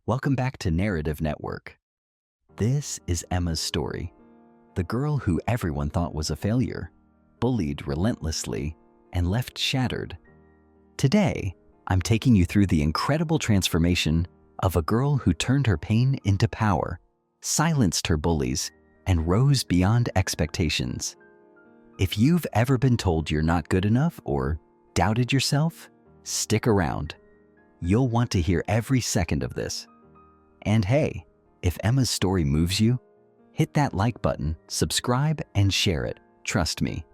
Welcome back to Narrative Network. This is Emma's story, the girl who everyone thought was a failure, bullied relentlessly, and left shattered. Today, I'm taking you through the incredible transformation of a girl who turned her pain into power, silenced her bullies, and rose beyond expectations. If you've ever been told you're not good enough or doubted yourself, stick around. You'll want to hear every second of this. And hey, if Emma's story moves you, hit that like button, subscribe, and share it. Trust me,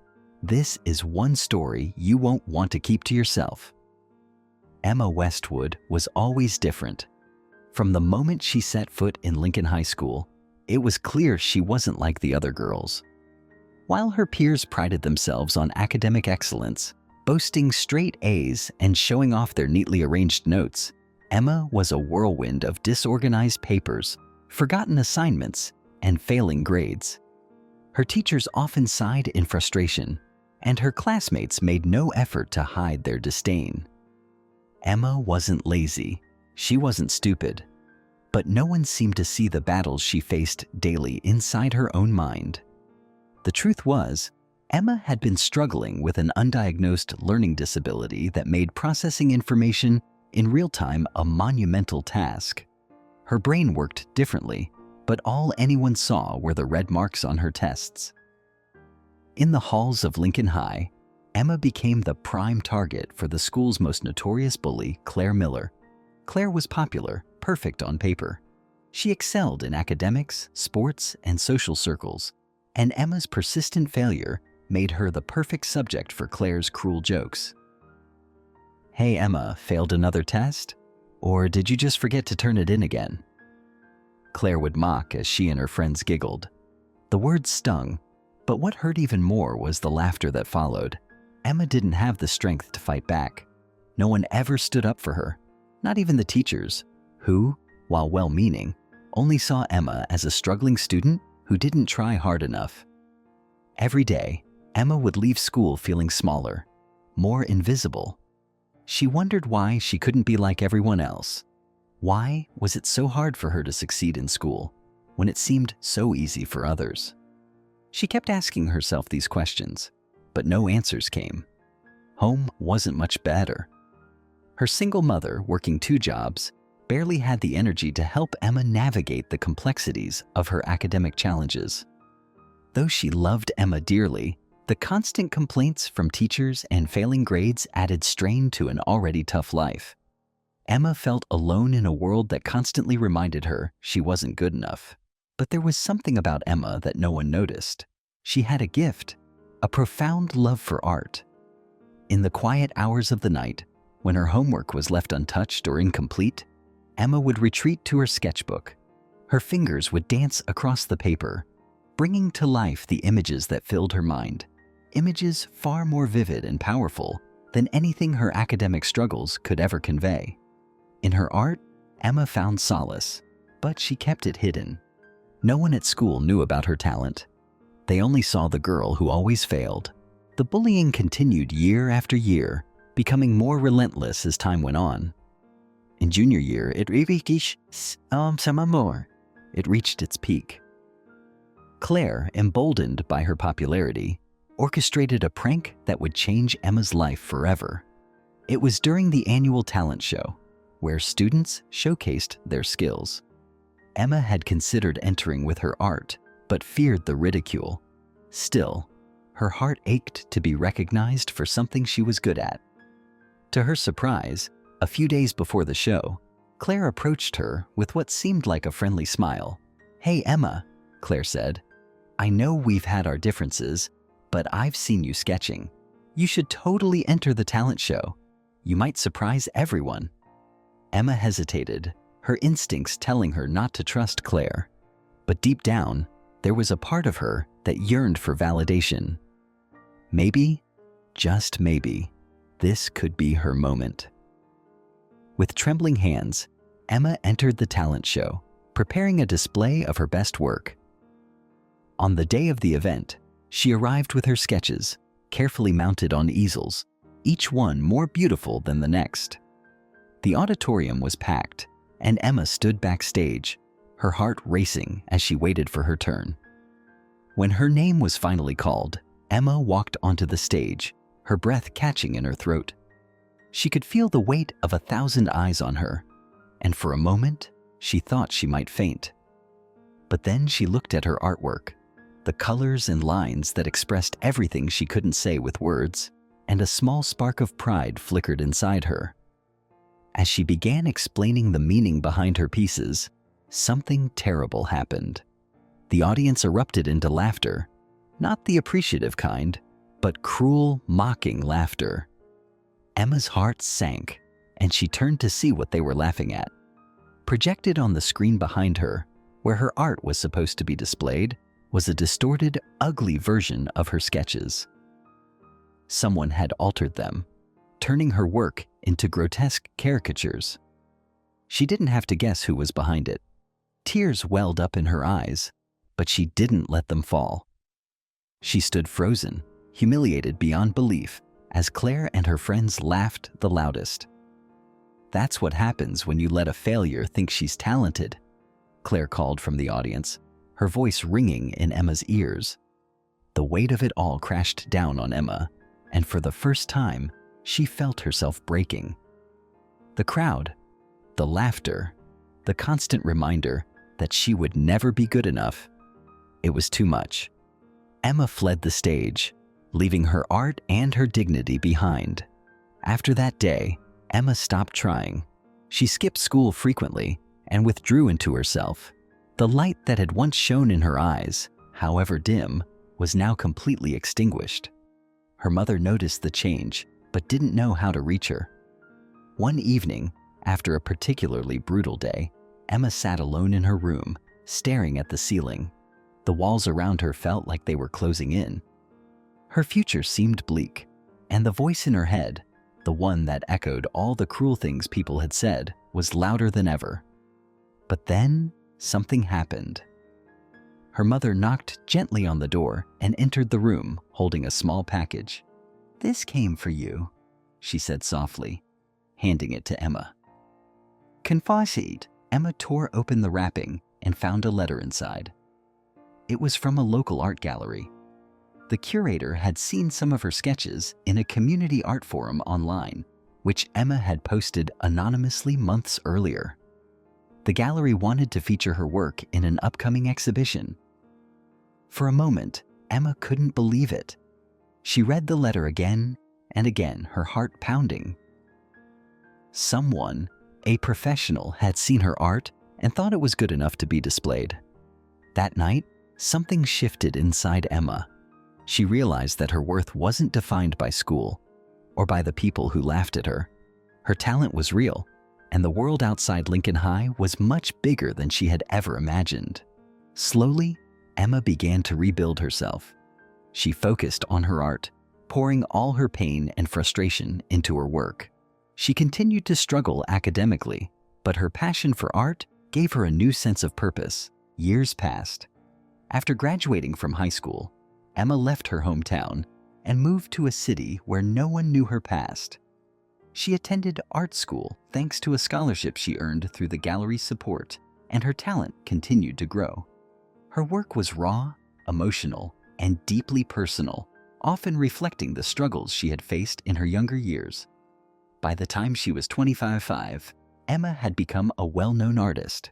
this is one story you won't want to keep to yourself. Emma Westwood was always different. From the moment she set foot in Lincoln High School, it was clear she wasn't like the other girls. While her peers prided themselves on academic excellence, boasting straight A's and showing off their neatly arranged notes, Emma was a whirlwind of disorganized papers, forgotten assignments, and failing grades. Her teachers often sighed in frustration, and her classmates made no effort to hide their disdain. Emma wasn't lazy, she wasn't stupid, but no one seemed to see the battles she faced daily inside her own mind. The truth was, Emma had been struggling with an undiagnosed learning disability that made processing information in real time a monumental task. Her brain worked differently, but all anyone saw were the red marks on her tests. In the halls of Lincoln High, Emma became the prime target for the school's most notorious bully, Claire Miller. Claire was popular, perfect on paper. She excelled in academics, sports, and social circles, and Emma's persistent failure made her the perfect subject for Claire's cruel jokes. "Hey Emma, failed another test? Or did you just forget to turn it in again?" Claire would mock as she and her friends giggled. The words stung, but what hurt even more was the laughter that followed. Emma didn't have the strength to fight back. No one ever stood up for her, not even the teachers, who, while well-meaning, only saw Emma as a struggling student who didn't try hard enough. Every day, Emma would leave school feeling smaller, more invisible. She wondered why she couldn't be like everyone else. Why was it so hard for her to succeed in school when it seemed so easy for others? She kept asking herself these questions, but no answers came. Home wasn't much better. Her single mother, working 2 jobs, barely had the energy to help Emma navigate the complexities of her academic challenges. Though she loved Emma dearly, the constant complaints from teachers and failing grades added strain to an already tough life. Emma felt alone in a world that constantly reminded her she wasn't good enough. But there was something about Emma that no one noticed. She had a gift, a profound love for art. In the quiet hours of the night, when her homework was left untouched or incomplete, Emma would retreat to her sketchbook. Her fingers would dance across the paper, bringing to life the images that filled her mind. Images far more vivid and powerful than anything her academic struggles could ever convey. In her art, Emma found solace, but she kept it hidden. No one at school knew about her talent. They only saw the girl who always failed. The bullying continued year after year, becoming more relentless as time went on. In junior year, it reached its peak. Claire, emboldened by her popularity, orchestrated a prank that would change Emma's life forever. It was during the annual talent show, where students showcased their skills. Emma had considered entering with her art, but feared the ridicule. Still, her heart ached to be recognized for something she was good at. To her surprise, a few days before the show, Claire approached her with what seemed like a friendly smile. "Hey Emma," Claire said, "I know we've had our differences, but I've seen you sketching. You should totally enter the talent show. You might surprise everyone." Emma hesitated, her instincts telling her not to trust Claire. But deep down, there was a part of her that yearned for validation. Maybe, just maybe, this could be her moment. With trembling hands, Emma entered the talent show, preparing a display of her best work. On the day of the event, she arrived with her sketches, carefully mounted on easels, each one more beautiful than the next. The auditorium was packed, and Emma stood backstage, her heart racing as she waited for her turn. When her name was finally called, Emma walked onto the stage, her breath catching in her throat. She could feel the weight of 1,000 eyes on her, and for a moment, she thought she might faint. But then she looked at her artwork, the colors and lines that expressed everything she couldn't say with words, and a small spark of pride flickered inside her. As she began explaining the meaning behind her pieces, something terrible happened. The audience erupted into laughter, not the appreciative kind, but cruel, mocking laughter. Emma's heart sank, and she turned to see what they were laughing at. Projected on the screen behind her, where her art was supposed to be displayed, was a distorted, ugly version of her sketches. Someone had altered them, turning her work into grotesque caricatures. She didn't have to guess who was behind it. Tears welled up in her eyes, but she didn't let them fall. She stood frozen, humiliated beyond belief, as Claire and her friends laughed the loudest. "That's what happens when you let a failure think she's talented," Claire called from the audience, her voice ringing in Emma's ears. The weight of it all crashed down on Emma, and for the first time, she felt herself breaking. The crowd, the laughter, the constant reminder that she would never be good enough, it was too much. Emma fled the stage, leaving her art and her dignity behind. After that day, Emma stopped trying. She skipped school frequently and withdrew into herself. The light that had once shone in her eyes, however dim, was now completely extinguished. Her mother noticed the change, but didn't know how to reach her. One evening, after a particularly brutal day, Emma sat alone in her room, staring at the ceiling. The walls around her felt like they were closing in. Her future seemed bleak, and the voice in her head, the one that echoed all the cruel things people had said, was louder than ever. But then, something happened. Her mother knocked gently on the door and entered the room, holding a small package. "This came for you," she said softly, handing it to Emma. Confused, Emma tore open the wrapping and found a letter inside. It was from a local art gallery. The curator had seen some of her sketches in a community art forum online, which Emma had posted anonymously months earlier. The gallery wanted to feature her work in an upcoming exhibition. For a moment, Emma couldn't believe it. She read the letter again and again, her heart pounding. Someone, a professional, had seen her art and thought it was good enough to be displayed. That night, something shifted inside Emma. She realized that her worth wasn't defined by school or by the people who laughed at her. Her talent was real, and the world outside Lincoln High was much bigger than she had ever imagined. Slowly, Emma began to rebuild herself. She focused on her art, pouring all her pain and frustration into her work. She continued to struggle academically, but her passion for art gave her a new sense of purpose. Years passed. After graduating from high school, Emma left her hometown and moved to a city where no one knew her past. She attended art school thanks to a scholarship she earned through the gallery's support, and her talent continued to grow. Her work was raw, emotional, and deeply personal, often reflecting the struggles she had faced in her younger years. By the time she was 25, Emma had become a well-known artist.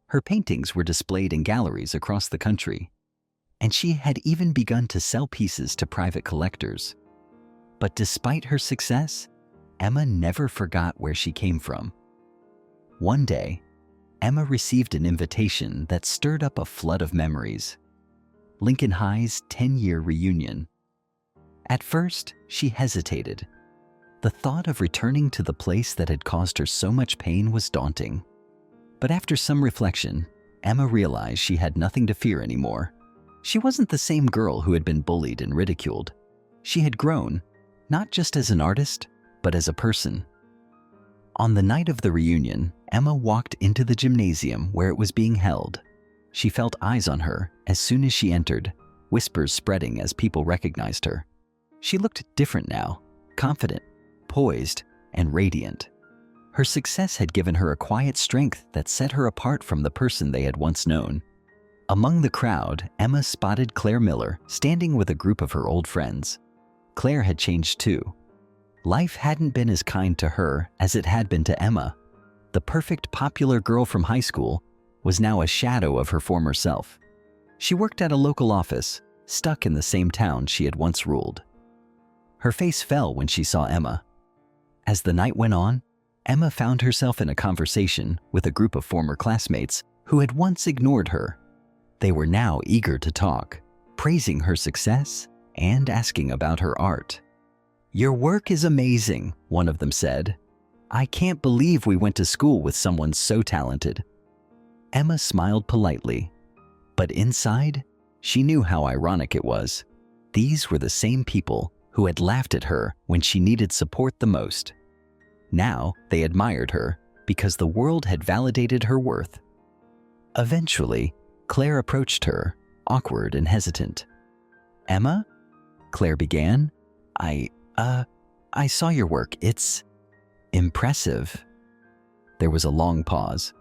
Her paintings were displayed in galleries across the country, and she had even begun to sell pieces to private collectors. But despite her success, Emma never forgot where she came from. One day, Emma received an invitation that stirred up a flood of memories. Lincoln High's 10-year reunion. At first, she hesitated. The thought of returning to the place that had caused her so much pain was daunting. But after some reflection, Emma realized she had nothing to fear anymore. She wasn't the same girl who had been bullied and ridiculed. She had grown, not just as an artist, but as a person. On the night of the reunion, Emma walked into the gymnasium where it was being held. She felt eyes on her as soon as she entered, whispers spreading as people recognized her. She looked different now, confident, poised, and radiant. Her success had given her a quiet strength that set her apart from the person they had once known. Among the crowd, Emma spotted Claire Miller standing with a group of her old friends. Claire had changed too. Life hadn't been as kind to her as it had been to Emma. The perfect popular girl from high school was now a shadow of her former self. She worked at a local office, stuck in the same town she had once ruled. Her face fell when she saw Emma. As the night went on, Emma found herself in a conversation with a group of former classmates who had once ignored her. They were now eager to talk, praising her success and asking about her art. "Your work is amazing," one of them said. "I can't believe we went to school with someone so talented." Emma smiled politely, but inside, she knew how ironic it was. These were the same people who had laughed at her when she needed support the most. Now they admired her because the world had validated her worth. Eventually, Claire approached her, awkward and hesitant. "Emma?" Claire began. I saw your work. It's impressive." There was a long pause.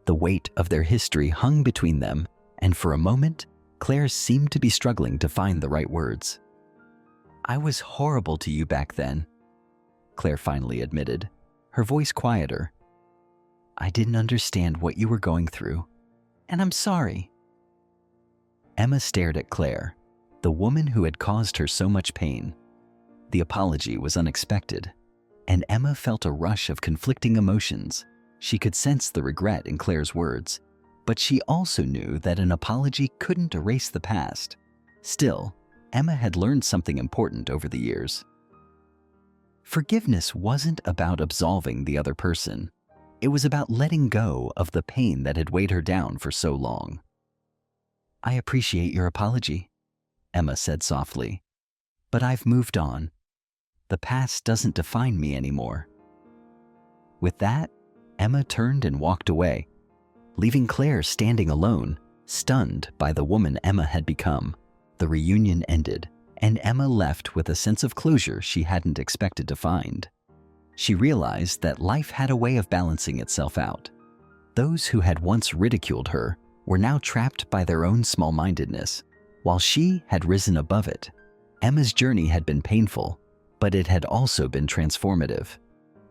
The weight of their history hung between them, and for a moment, Claire seemed to be struggling to find the right words. "I was horrible to you back then," Claire finally admitted, her voice quieter. "I didn't understand what you were going through, and I'm sorry." Emma stared at Claire, the woman who had caused her so much pain. The apology was unexpected, and Emma felt a rush of conflicting emotions. She could sense the regret in Claire's words, but she also knew that an apology couldn't erase the past. Still, Emma had learned something important over the years. Forgiveness wasn't about absolving the other person. It was about letting go of the pain that had weighed her down for so long. "I appreciate your apology," Emma said softly, "but I've moved on. The past doesn't define me anymore." With that, Emma turned and walked away, leaving Claire standing alone, stunned by the woman Emma had become. The reunion ended, and Emma left with a sense of closure she hadn't expected to find. She realized that life had a way of balancing itself out. Those who had once ridiculed her were now trapped by their own small-mindedness, while she had risen above it. Emma's journey had been painful, but it had also been transformative.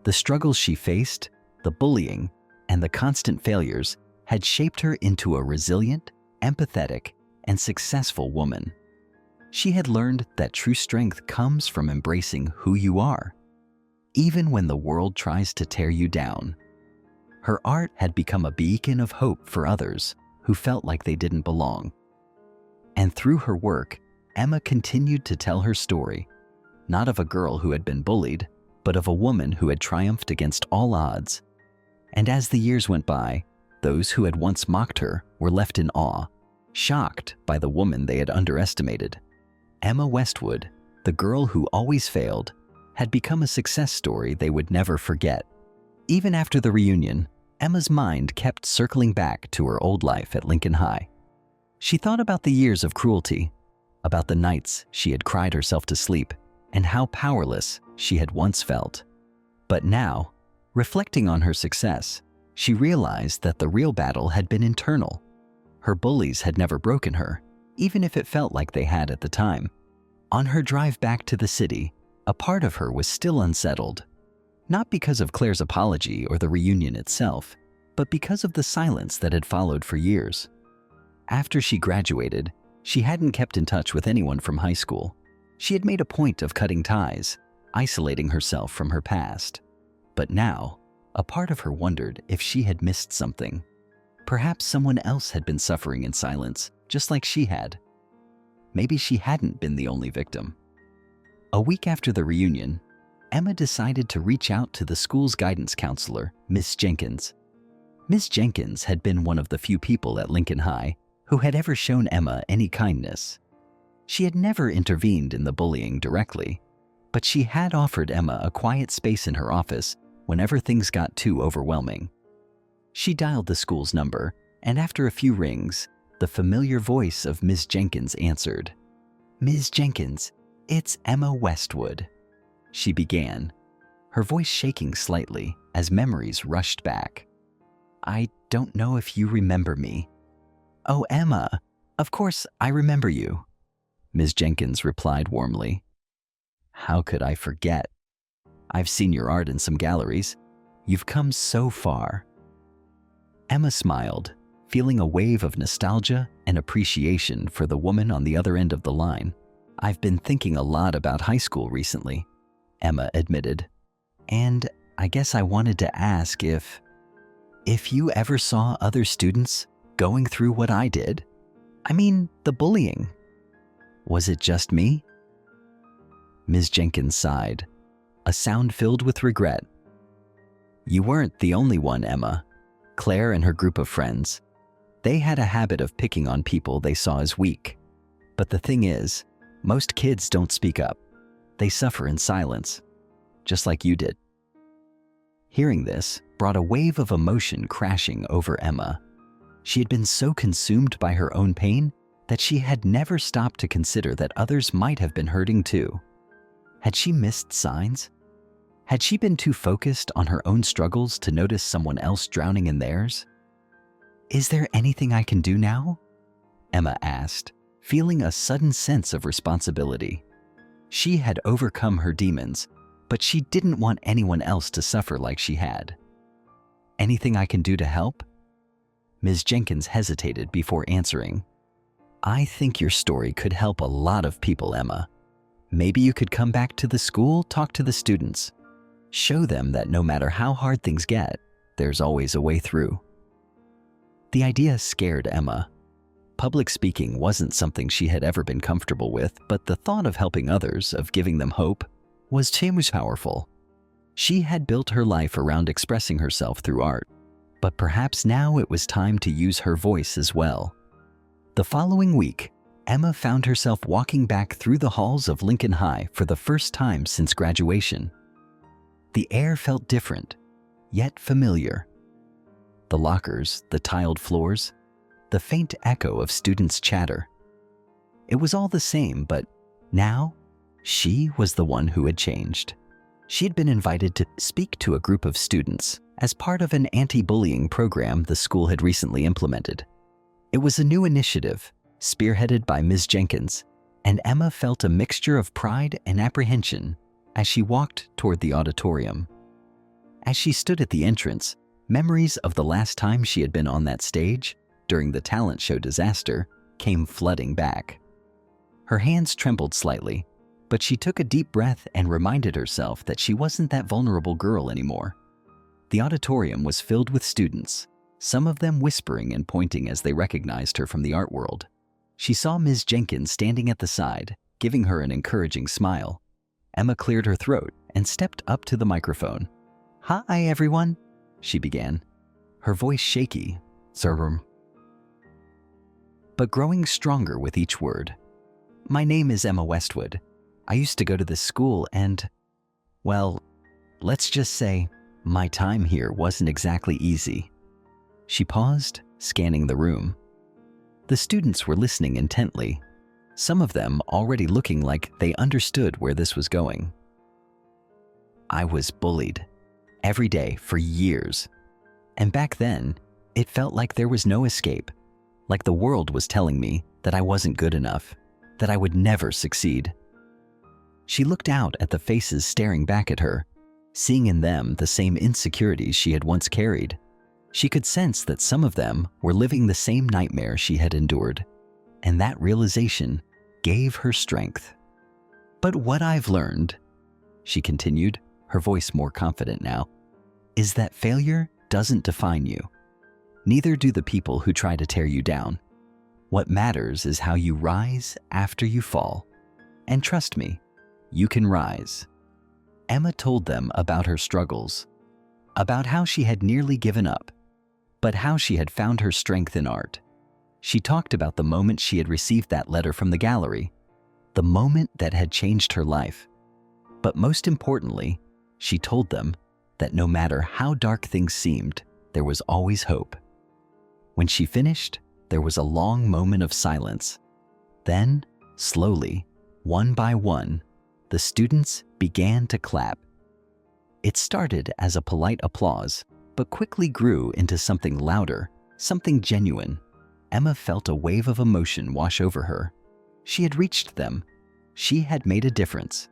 The struggles she faced, the bullying, and the constant failures had shaped her into a resilient, empathetic, and successful woman. She had learned that true strength comes from embracing who you are, even when the world tries to tear you down. Her art had become a beacon of hope for others who felt like they didn't belong. And through her work, Emma continued to tell her story, not of a girl who had been bullied, but of a woman who had triumphed against all odds. And as the years went by, those who had once mocked her were left in awe, shocked by the woman they had underestimated. Emma Westwood, the girl who always failed, had become a success story they would never forget. Even after the reunion, Emma's mind kept circling back to her old life at Lincoln High. She thought about the years of cruelty, about the nights she had cried herself to sleep, and how powerless she had once felt. But now, reflecting on her success, she realized that the real battle had been internal. Her bullies had never broken her, even if it felt like they had at the time. On her drive back to the city, a part of her was still unsettled, not because of Claire's apology or the reunion itself, but because of the silence that had followed for years. After she graduated, she hadn't kept in touch with anyone from high school. She had made a point of cutting ties, isolating herself from her past. But now, a part of her wondered if she had missed something. Perhaps someone else had been suffering in silence, just like she had. Maybe she hadn't been the only victim. A week after the reunion, Emma decided to reach out to the school's guidance counselor, Miss Jenkins. Miss Jenkins had been one of the few people at Lincoln High who had ever shown Emma any kindness. She had never intervened in the bullying directly, but she had offered Emma a quiet space in her office whenever things got too overwhelming. She dialed the school's number, and after a few rings, the familiar voice of Miss Jenkins answered. "Ms. Jenkins, it's Emma Westwood," she began, her voice shaking slightly as memories rushed back. "I don't know if you remember me." "Oh, Emma, of course I remember you," Ms. Jenkins replied warmly. "How could I forget? I've seen your art in some galleries. You've come so far." Emma smiled, feeling a wave of nostalgia and appreciation for the woman on the other end of the line. "I've been thinking a lot about high school recently," Emma admitted. "And I guess I wanted to ask if you ever saw other students going through what I did. I mean, the bullying. Was it just me?" Ms. Jenkins sighed, a sound filled with regret. "You weren't the only one, Emma. Claire and her group of friends, they had a habit of picking on people they saw as weak. But the thing is, most kids don't speak up. They suffer in silence, just like you did." Hearing this brought a wave of emotion crashing over Emma. She had been so consumed by her own pain that she had never stopped to consider that others might have been hurting too. Had she missed signs? Had she been too focused on her own struggles to notice someone else drowning in theirs? "Is there anything I can do now?" Emma asked, feeling a sudden sense of responsibility. She had overcome her demons, but she didn't want anyone else to suffer like she had. "Anything I can do to help?" Ms. Jenkins hesitated before answering. "I think your story could help a lot of people, Emma. Maybe you could come back to the school, talk to the students. Show them that no matter how hard things get, there's always a way through." The idea scared Emma. Public speaking wasn't something she had ever been comfortable with, but the thought of helping others, of giving them hope, was too powerful. She had built her life around expressing herself through art, but perhaps now it was time to use her voice as well. The following week, Emma found herself walking back through the halls of Lincoln High for the first time since graduation. The air felt different, yet familiar. The lockers, the tiled floors, the faint echo of students' chatter. It was all the same, but now she was the one who had changed. She had been invited to speak to a group of students as part of an anti-bullying program the school had recently implemented. It was a new initiative, spearheaded by Ms. Jenkins, and Emma felt a mixture of pride and apprehension as she walked toward the auditorium. As she stood at the entrance, memories of the last time she had been on that stage, during the talent show disaster, came flooding back. Her hands trembled slightly, but she took a deep breath and reminded herself that she wasn't that vulnerable girl anymore. The auditorium was filled with students, some of them whispering and pointing as they recognized her from the art world. She saw Ms. Jenkins standing at the side, giving her an encouraging smile. Emma cleared her throat and stepped up to the microphone. "Hi, everyone," she began, her voice shaky, but growing stronger with each word. "My name is Emma Westwood. I used to go to this school and, well, let's just say my time here wasn't exactly easy." She paused, scanning the room. The students were listening intently, some of them already looking like they understood where this was going. "I was bullied every day for years. And back then, it felt like there was no escape, like the world was telling me that I wasn't good enough, that I would never succeed." She looked out at the faces staring back at her, seeing in them the same insecurities she had once carried. She could sense that some of them were living the same nightmare she had endured, and that realization gave her strength. "But what I've learned," she continued, her voice more confident now, "is that failure doesn't define you. Neither do the people who try to tear you down. What matters is how you rise after you fall. And trust me, you can rise." Emma told them about her struggles, about how she had nearly given up, but how she had found her strength in art. She talked about the moment she had received that letter from the gallery, the moment that had changed her life. But most importantly, she told them that no matter how dark things seemed, there was always hope. When she finished, there was a long moment of silence. Then, slowly, one by one, the students began to clap. It started as a polite applause, but quickly grew into something louder, something genuine. Emma felt a wave of emotion wash over her. She had reached them. She had made a difference.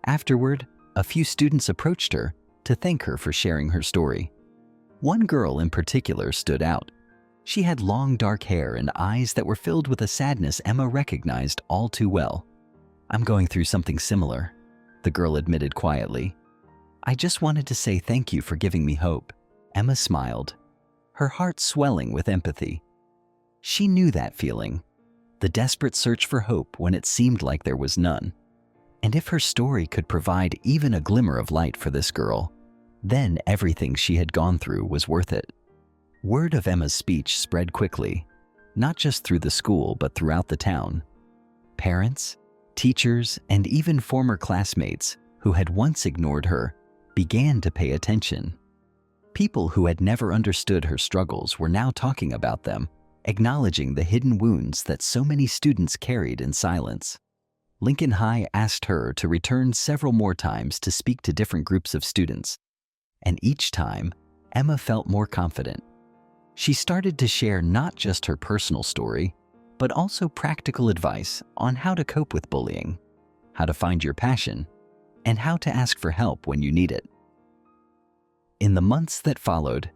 Afterward, a few students approached her to thank her for sharing her story. One girl in particular stood out. She had long dark hair and eyes that were filled with a sadness Emma recognized all too well. "I'm going through something similar," the girl admitted quietly. "I just wanted to say thank you for giving me hope." Emma smiled, her heart swelling with empathy. She knew that feeling, the desperate search for hope when it seemed like there was none. And if her story could provide even a glimmer of light for this girl, then everything she had gone through was worth it. Word of Emma's speech spread quickly, not just through the school but throughout the town. Parents, teachers, and even former classmates who had once ignored her began to pay attention. People who had never understood her struggles were now talking about them, acknowledging the hidden wounds that so many students carried in silence. Lincoln High asked her to return several more times to speak to different groups of students, and each time, Emma felt more confident. She started to share not just her personal story, but also practical advice on how to cope with bullying, how to find your passion, and how to ask for help when you need it. In the months that followed,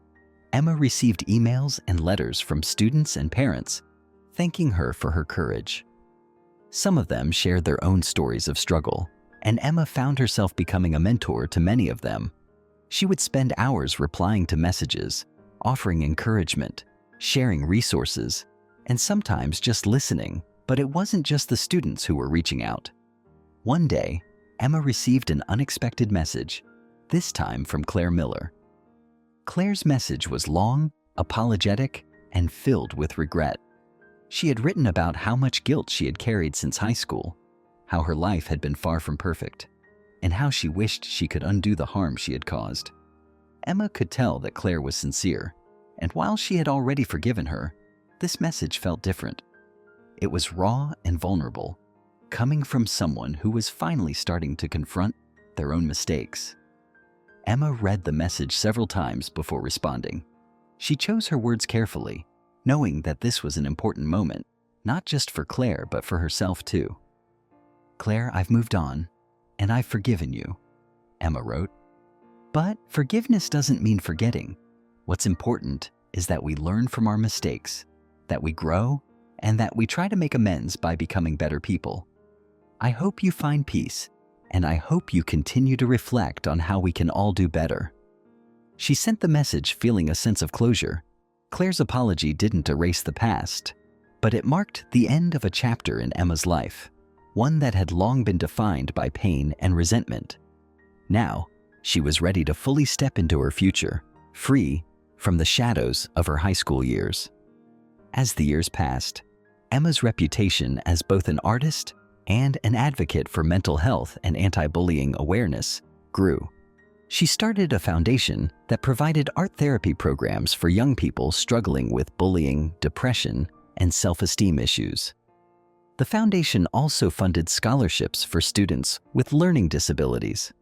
Emma received emails and letters from students and parents thanking her for her courage. Some of them shared their own stories of struggle, and Emma found herself becoming a mentor to many of them. She would spend hours replying to messages, offering encouragement, sharing resources, and sometimes just listening, but it wasn't just the students who were reaching out. One day, Emma received an unexpected message, this time from Claire Miller. Claire's message was long, apologetic, and filled with regret. She had written about how much guilt she had carried since high school, how her life had been far from perfect, and how she wished she could undo the harm she had caused. Emma could tell that Claire was sincere, and while she had already forgiven her, this message felt different. It was raw and vulnerable, coming from someone who was finally starting to confront their own mistakes. Emma read the message several times before responding. She chose her words carefully, knowing that this was an important moment, not just for Claire, but for herself too. "Claire, I've moved on, and I've forgiven you," Emma wrote. But forgiveness doesn't mean forgetting. What's important is that we learn from our mistakes, that we grow, and that we try to make amends by becoming better people. I hope you find peace, and I hope you continue to reflect on how we can all do better. She sent the message feeling a sense of closure. Claire's apology didn't erase the past, but it marked the end of a chapter in Emma's life, one that had long been defined by pain and resentment. Now, she was ready to fully step into her future, free from the shadows of her high school years. As the years passed, Emma's reputation as both an artist and an advocate for mental health and anti-bullying awareness grew. She started a foundation that provided art therapy programs for young people struggling with bullying, depression, and self-esteem issues. The foundation also funded scholarships for students with learning disabilities.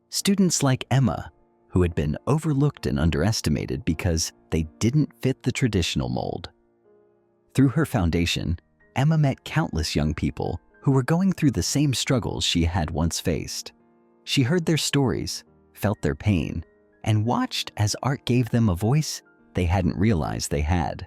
Students like Emma, who had been overlooked and underestimated because they didn't fit the traditional mold. Through her foundation, Emma met countless young people who were going through the same struggles she had once faced. She heard their stories, felt their pain, and watched as art gave them a voice they hadn't realized they had.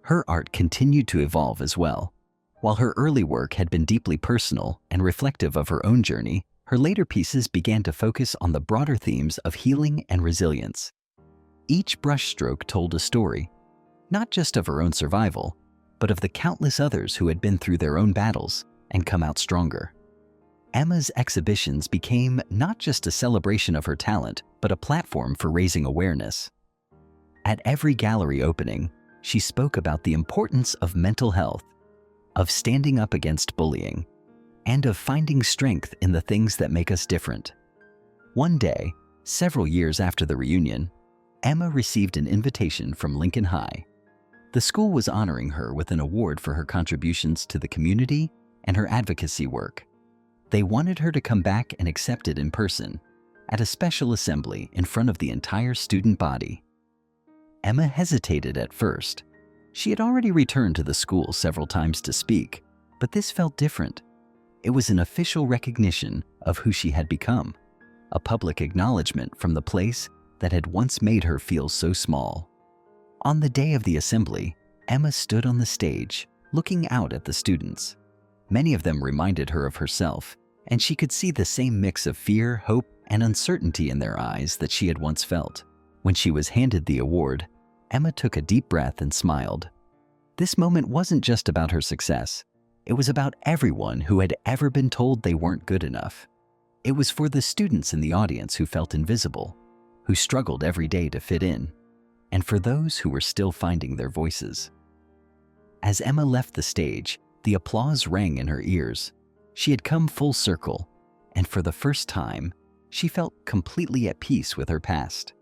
Her art continued to evolve as well. While her early work had been deeply personal and reflective of her own journey, her later pieces began to focus on the broader themes of healing and resilience. Each brushstroke told a story, not just of her own survival, but of the countless others who had been through their own battles and come out stronger. Emma's exhibitions became not just a celebration of her talent, but a platform for raising awareness. At every gallery opening, she spoke about the importance of mental health, of standing up against bullying, and of finding strength in the things that make us different. One day, several years after the reunion, Emma received an invitation from Lincoln High. The school was honoring her with an award for her contributions to the community and her advocacy work. They wanted her to come back and accept it in person, at a special assembly in front of the entire student body. Emma hesitated at first. She had already returned to the school several times to speak, but this felt different. It was an official recognition of who she had become, a public acknowledgement from the place that had once made her feel so small. On the day of the assembly, Emma stood on the stage, looking out at the students. Many of them reminded her of herself, and she could see the same mix of fear, hope, and uncertainty in their eyes that she had once felt. When she was handed the award, Emma took a deep breath and smiled. This moment wasn't just about her success. It was about everyone who had ever been told they weren't good enough. It was for the students in the audience who felt invisible, who struggled every day to fit in, and for those who were still finding their voices. As Emma left the stage, the applause rang in her ears. She had come full circle, and for the first time, she felt completely at peace with her past.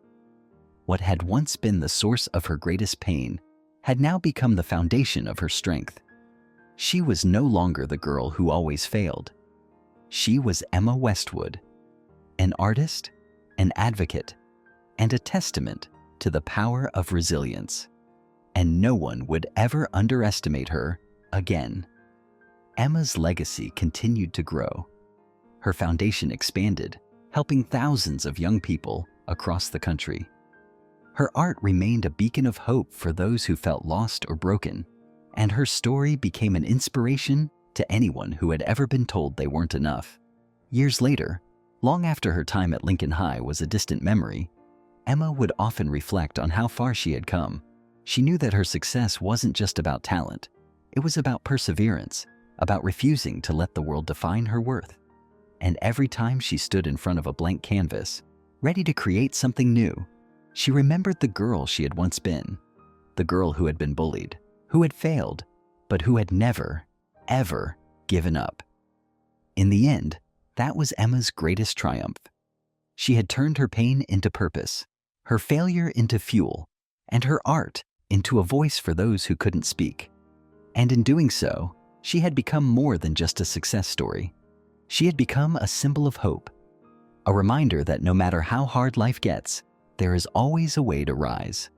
What had once been the source of her greatest pain had now become the foundation of her strength. She was no longer the girl who always failed. She was Emma Westwood, an artist, an advocate, and a testament to the power of resilience. And no one would ever underestimate her again. Emma's legacy continued to grow. Her foundation expanded, helping thousands of young people across the country. Her art remained a beacon of hope for those who felt lost or broken, and her story became an inspiration to anyone who had ever been told they weren't enough. Years later, long after her time at Lincoln High was a distant memory, Emma would often reflect on how far she had come. She knew that her success wasn't just about talent. It was about perseverance, about refusing to let the world define her worth. And every time she stood in front of a blank canvas, ready to create something new, she remembered the girl she had once been, the girl who had been bullied, who had failed, but who had never, ever given up. In the end, that was Emma's greatest triumph. She had turned her pain into purpose, her failure into fuel, and her art into a voice for those who couldn't speak. And in doing so, she had become more than just a success story. She had become a symbol of hope, a reminder that no matter how hard life gets, there is always a way to rise.